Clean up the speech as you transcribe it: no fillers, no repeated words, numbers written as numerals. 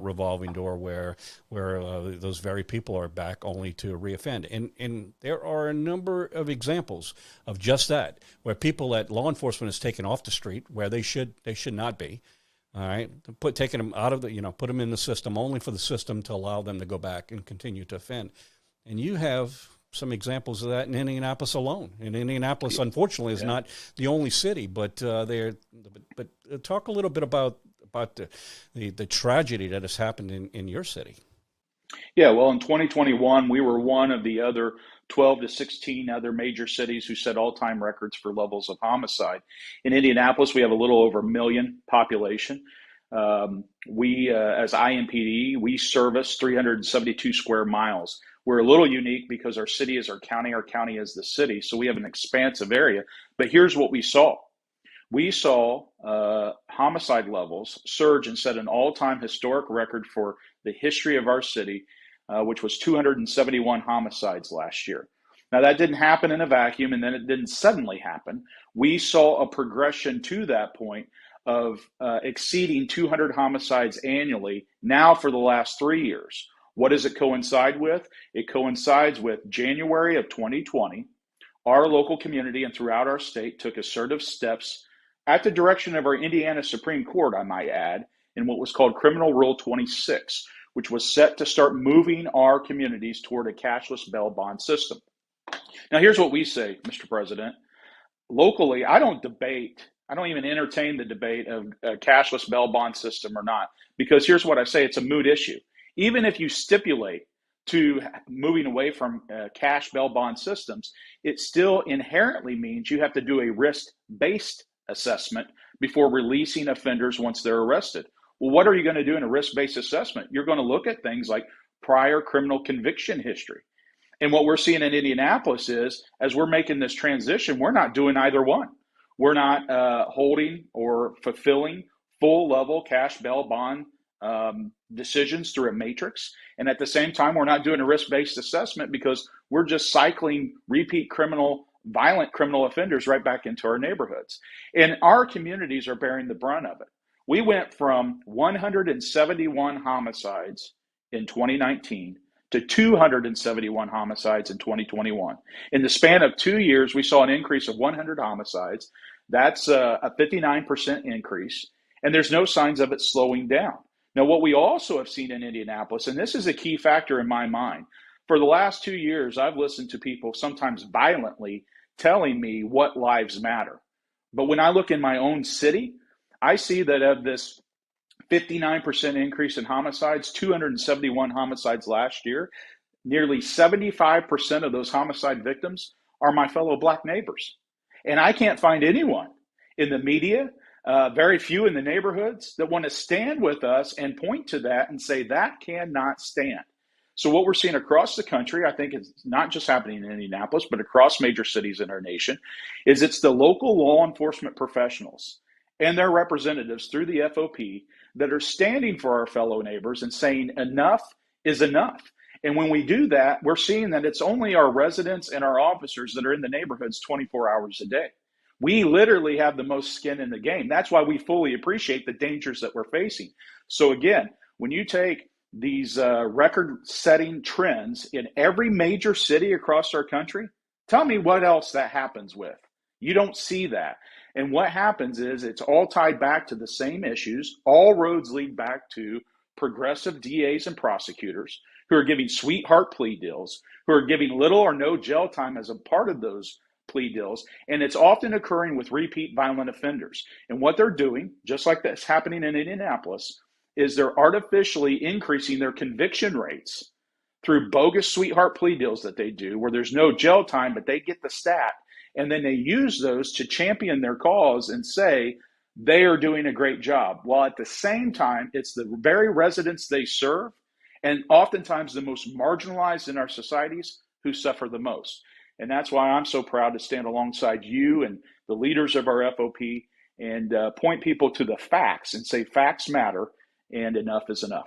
revolving door where those very people are back only to reoffend. And there are a number of examples of just that, where people that law enforcement has taken off the street where they should not be. All right, taking them out of put them in the system only for the system to allow them to go back and continue to offend. And you have some examples of that in Indianapolis alone. And Indianapolis, unfortunately, is not the only city, but talk a little bit about the tragedy that has happened in your city. Yeah, well, in 2021, we were one of the other 12 to 16 other major cities who set all-time records for levels of homicide. In Indianapolis, we have a little over 1 million population. We, as IMPD, we service 372 square miles. We're a little unique because our city is our county is the city, so we have an expansive area. But here's what we saw. We saw homicide levels surge and set an all-time historic record for the history of our city, which was 271 homicides last year. Now, that didn't happen in a vacuum, and then it didn't suddenly happen. We saw a progression to that point of exceeding 200 homicides annually now for the last 3 years. What does it coincide with? It coincides with January of 2020. Our local community and throughout our state took assertive steps at the direction of our Indiana Supreme Court, I might add, in what was called Criminal Rule 26, which was set to start moving our communities toward a cashless bail bond system. Now, here's what we say, Mr. President. Locally, I don't even entertain the debate of a cashless bail bond system or not, because here's what I say, it's a moot issue. Even if you stipulate to moving away from cash bail bond systems, it still inherently means you have to do a risk-based assessment before releasing offenders once they're arrested. Well, what are you going to do in a risk-based assessment? You're going to look at things like prior criminal conviction history. And what we're seeing in Indianapolis is, as we're making this transition, we're not doing either one. We're not holding or fulfilling full-level cash bail bond decisions through a matrix. And at the same time, we're not doing a risk-based assessment because we're just cycling repeat violent criminal offenders right back into our neighborhoods. And our communities are bearing the brunt of it. We went from 171 homicides in 2019 to 271 homicides in 2021. In the span of 2 years, we saw an increase of 100 homicides. That's a 59% increase, and there's no signs of it slowing down. Now, what we also have seen in Indianapolis, and this is a key factor in my mind, for the last 2 years, I've listened to people sometimes violently telling me what lives matter. But when I look in my own city, I see that of this 59% increase in homicides, 271 homicides last year, nearly 75% of those homicide victims are my fellow Black neighbors. And I can't find anyone in the media, very few in the neighborhoods, that want to stand with us and point to that and say that cannot stand. So what we're seeing across the country, I think it's not just happening in Indianapolis, but across major cities in our nation, is it's the local law enforcement professionals and their representatives through the FOP that are standing for our fellow neighbors and saying enough is enough. And when we do that, we're seeing that it's only our residents and our officers that are in the neighborhoods 24 hours a day. We literally have the most skin in the game. That's why we fully appreciate the dangers that we're facing. So again, when you take these record-setting trends in every major city across our country, tell me what else that happens with. You don't see that. And what happens is it's all tied back to the same issues. All roads lead back to progressive DAs and prosecutors who are giving sweetheart plea deals, who are giving little or no jail time as a part of those plea deals. And it's often occurring with repeat violent offenders. And what they're doing, just like that's happening in Indianapolis, is they're artificially increasing their conviction rates through bogus sweetheart plea deals that they do, where there's no jail time, but they get the stat. And then they use those to champion their cause and say they are doing a great job. While at the same time, it's the very residents they serve and oftentimes the most marginalized in our societies who suffer the most. And that's why I'm so proud to stand alongside you and the leaders of our FOP and point people to the facts and say facts matter and enough is enough.